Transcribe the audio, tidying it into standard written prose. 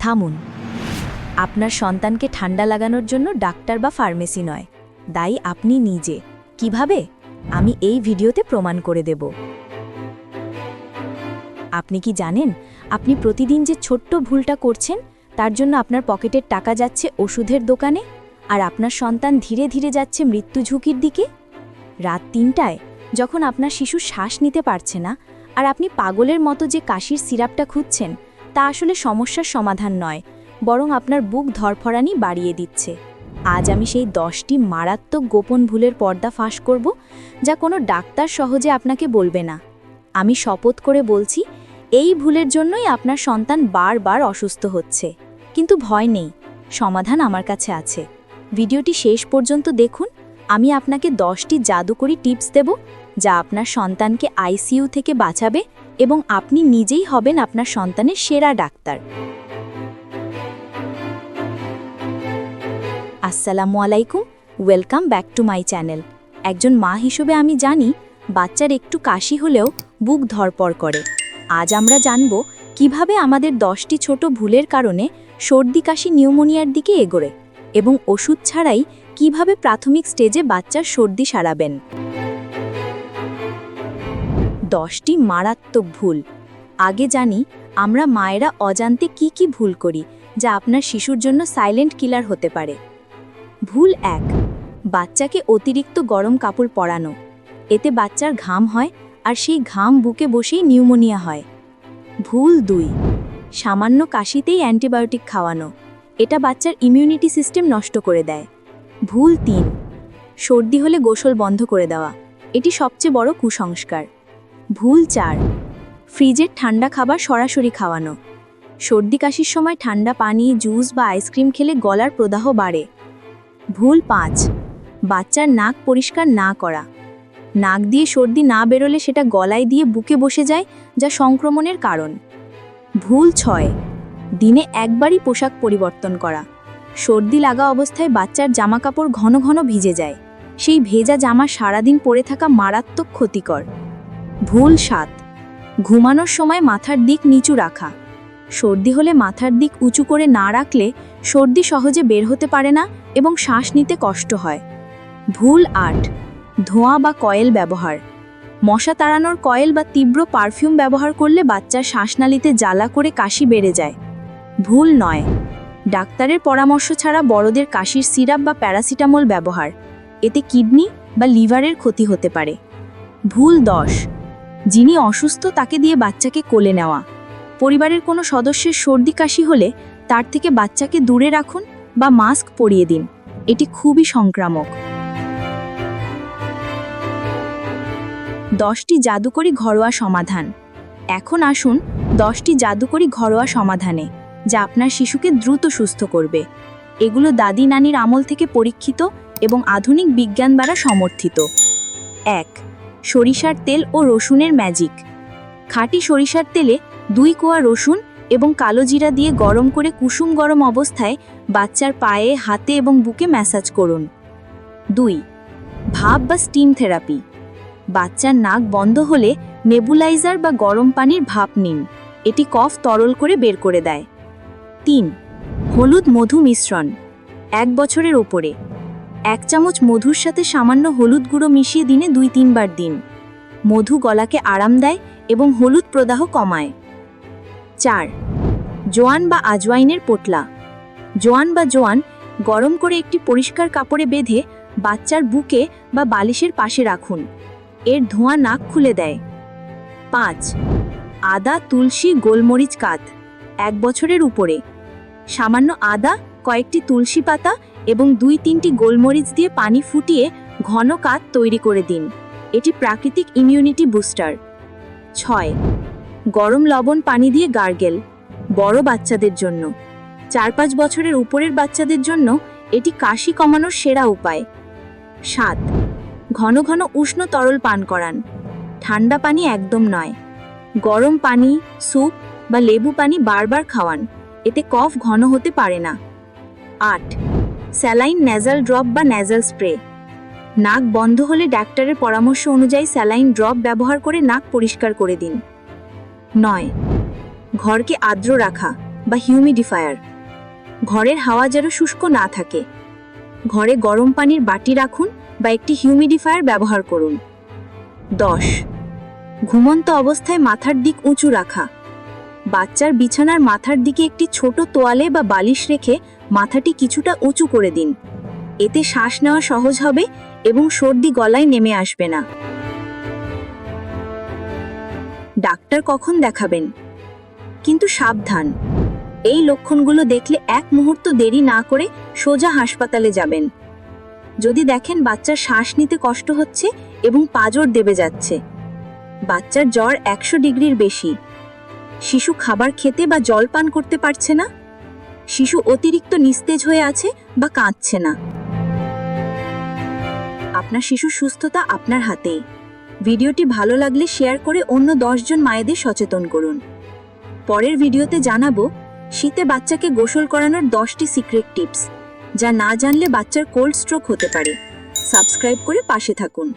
থামুন। আপনার সন্তানকে ঠান্ডা লাগানোর জন্য ডাক্তার বা ফার্মেসি নয়, দায়ী আপনি নিজে। কিভাবে? আমি এই ভিডিওতে প্রমাণ করে দেব। আপনি কি জানেন আপনি প্রতিদিন যে ছোট্ট ভুলটা করছেন তার জন্য আপনার পকেটের টাকা যাচ্ছে ওষুধের দোকানে, আর আপনার সন্তান ধীরে ধীরে যাচ্ছে মৃত্যু ঝুঁকির দিকে? রাত ৩টায় যখন আপনার শিশু শ্বাস নিতে পারছে না আর আপনি পাগলের মতো যে কাশির সিরাপটা খুঁজছেন, তা আসলে সমস্যার সমাধান নয়, বরং আপনার বুক ধরফরানি বাড়িয়ে দিচ্ছে। আজ আমি সেই 10টি মারাত্মক গোপন ভুলের পর্দা ফাঁস করব, যা কোনো ডাক্তার সহজে আপনাকে বলবে না। আমি শপথ করে বলছি, এই ভুলের জন্যই আপনার সন্তান বারবার অসুস্থ হচ্ছে। কিন্তু ভয় নেই, সমাধান আমার কাছে আছে। ভিডিওটি শেষ পর্যন্ত দেখুন। আমি আপনাকে 10টি জাদুকরী টিপস দেব, যা আপনার সন্তানকে আইসিইউ থেকে বাঁচাবে এবং আপনি নিজেই হবেন আপনার সন্তানের সেরা ডাক্তার। আসসালামু আলাইকুম, welcome back to my channel. একজন মা হিসেবে আমি জানি বাচ্চার একটু কাশি হলেও বুক ধরপড় করে। আজ আমরা জানব কিভাবে আমাদের 10টি ছোট ভুলের কারণে সর্দি কাশি নিউমোনিয়ার দিকে এগোয় এবং ওষুধ ছাড়াই কিভাবে প্রাথমিক স্টেজে বাচ্চার সর্দি সারাবেন। 10টি মারাত্মক ভুল। আগে জানি আমরা মায়েরা অজান্তে কি ভুল করি, যা আপনার শিশুর জন্য সাইলেন্ট কিলার হতে পারে। ভুল 1, বাচ্চাকে অতিরিক্ত গরম কাপড় পরানো। এতে বাচ্চার ঘাম হয় আর সেই ঘাম বুকে বসেই নিউমোনিয়া হয়। ভুল 2, সামান্য কাশিতেই অ্যান্টিবায়োটিক খাওয়ানো। এটা বাচ্চার ইমিউনিটি সিস্টেম নষ্ট করে দেয়। ভুল 3, সর্দি হলে গোসল বন্ধ করে দেওয়া। এটি সবচেয়ে বড় কুসংস্কার। ভুল 4, ফ্রিজের ঠান্ডা খাবার সরাসরি খাওয়ানো। সর্দি কাশির সময় ঠান্ডা পানি, জুস বা আইসক্রিম খেলে গলার প্রদাহ বাড়ে। ভুল 5, বাচ্চার নাক পরিষ্কার না করা। নাক দিয়ে সর্দি না বেরোলে সেটা গলায় দিয়ে বুকে বসে যায়, যা সংক্রমণের কারণ। ভুল 6, দিনে একবারই পোশাক পরিবর্তন করা। সর্দি লাগা অবস্থায় বাচ্চার জামাকাপড় ঘন ঘন ভিজে যায়। সেই ভেজা জামা সারাদিন পরে থাকা মারাত্মক ক্ষতিকর। ভুল 7, ঘুমানোর সময় মাথার দিক নিচু রাখা। সর্দি হলে মাথার দিক উঁচু করে না রাখলে সর্দি সহজে বের হতে পারে না এবং শ্বাস নিতে কষ্ট হয়। ভুল 8, ধোঁয়া বা কয়েল ব্যবহার। মশা তাড়ানোর কয়েল বা তীব্র পারফিউম ব্যবহার করলে বাচ্চার শ্বাসনালীতে জ্বালা করে কাশি বেড়ে যায়। ভুল 9, ডাক্তারের পরামর্শ ছাড়া বড়দের কাশির সিরাপ বা প্যারাসিটামল ব্যবহার। এতে কিডনি বা লিভারের ক্ষতি হতে পারে। ভুল 10, যিনি অসুস্থ তাকে দিয়ে বাচ্চাকে কোলে নেওয়া। পরিবারের কোনো সদস্যের সর্দি কাশি হলে তার থেকে বাচ্চাকে দূরে রাখুন বা মাস্ক পরিয়ে দিন। এটি খুবই সংক্রামক। 10টি জাদুকরী ঘরোয়া সমাধান। এখন আসুন 10টি জাদুকরী ঘরোয়া সমাধানে, যা আপনার শিশুকে দ্রুত সুস্থ করবে। এগুলো দাদি নানির আমল থেকে পরীক্ষিত এবং আধুনিক বিজ্ঞান দ্বারা সমর্থিত। 1, সরিষার তেল ও রসুনের ম্যাজিক। খাঁটি সরিষার তেলে 2 কোয়া রসুন এবং কালো জিরা দিয়ে গরম করে কুসুম গরম অবস্থায় বাচ্চার পায়ে, হাতে এবং বুকে ম্যাসাজ করুন। 2, ভাপ বা স্টিম থেরাপি। বাচ্চার নাক বন্ধ হলে নেবুলাইজার বা গরম পানির ভাপ নিন। এটি কফ তরল করে বের করে দেয়। 3, হলুদ মধু মিশ্রণ। 1 বছরের ওপরে 1 চামচ মধুর সাথে সামান্য হলুদ গুঁড়ো মিশিয়ে দিনে 2-3 বার দিন। মধু গলাকে আরাম দেয় এবং হলুদ প্রদাহ কমায়। 4, জোয়ান বা আজওয়াইনের পোটলা। জোয়ান বা জোয়ান গরম করে একটি পরিষ্কার কাপড়ে বেঁধে বাচ্চার বুকে বা বালিশের পাশে রাখুন। এর ধোঁয়া নাক খুলে দেয়। 5, আদা, তুলসী, গোলমরিচ কাত। 1 বছরের উপরে সামান্য আদা, কয়েকটি তুলসী পাতা এবং 2-3টি গোলমরিচ দিয়ে পানি ফুটিয়ে ঘন কাত তৈরি করে দিন। এটি প্রাকৃতিক ইমিউনিটি বুস্টার। 6, গরম লবণ পানি দিয়ে গার্গেল। বড় বাচ্চাদের জন্য 4-5 বছরের উপরের বাচ্চাদের জন্য এটি কাশি কমানোর সেরা উপায়। 7, ঘন ঘন উষ্ণ তরল পান করান। ঠান্ডা পানি একদম নয়। গরম পানি, স্যুপ বা লেবু পানি বারবার খাওয়ান। এতে কফ ঘন হতে পারে না। 8, স্যালাইন ন্যাজাল ড্রপ বা ন্যাজাল স্প্রে। নাক বন্ধ হলে ডাক্তারের পরামর্শ অনুযায়ী স্যালাইন ড্রপ ব্যবহার করে নাক পরিষ্কার করে দিন। 9, ঘরকে আর্দ্র রাখা। বা হিউমিডিফায়ার। ঘরের হাওয়া যেন শুষ্ক না থাকে। ঘরে গরম পানির বাটি রাখুন বা একটি হিউমিডিফায়ার ব্যবহার করুন। 10. ঘুমন্ত অবস্থায় মাথার দিক উঁচু রাখা। বাচ্চার বিছানার মাথার দিকে একটি ছোট তোয়ালে বা বালিশ রেখে মাথাটি কিছুটা উঁচু করে দিন। এতে শ্বাস নেওয়া সহজ হবে এবং সর্দি গলায় নেমে আসবে না। ডাক্তার কখন দেখাবেন? কিন্তু সাবধান, এই লক্ষণগুলো দেখলে এক মুহূর্ত দেরি না করে সোজা হাসপাতালে যাবেন। যদি দেখেন বাচ্চার শ্বাস নিতে কষ্ট হচ্ছে এবং পাঁজর দেবে যাচ্ছে, বাচ্চার জ্বর 100 ডিগ্রির বেশি, শিশু খাবার খেতে বা জল পান করতে পারছে না, শিশু অতিরিক্ত নিস্তেজ হয়ে আছে বা কাঁদছে না, আপনার শিশুর সুস্থতা আপনার হাতেই। ভিডিওটি ভালো লাগলে শেয়ার করে অন্য 10 জন মায়েদের সচেতন করুন। পরের ভিডিওতে জানাবো শীতে বাচ্চাকে গোসল করানোর 10টি সিক্রেট টিপস, যা না জানলে বাচ্চার কোল্ড স্ট্রোক হতে পারে। সাবস্ক্রাইব করে পাশে থাকুন।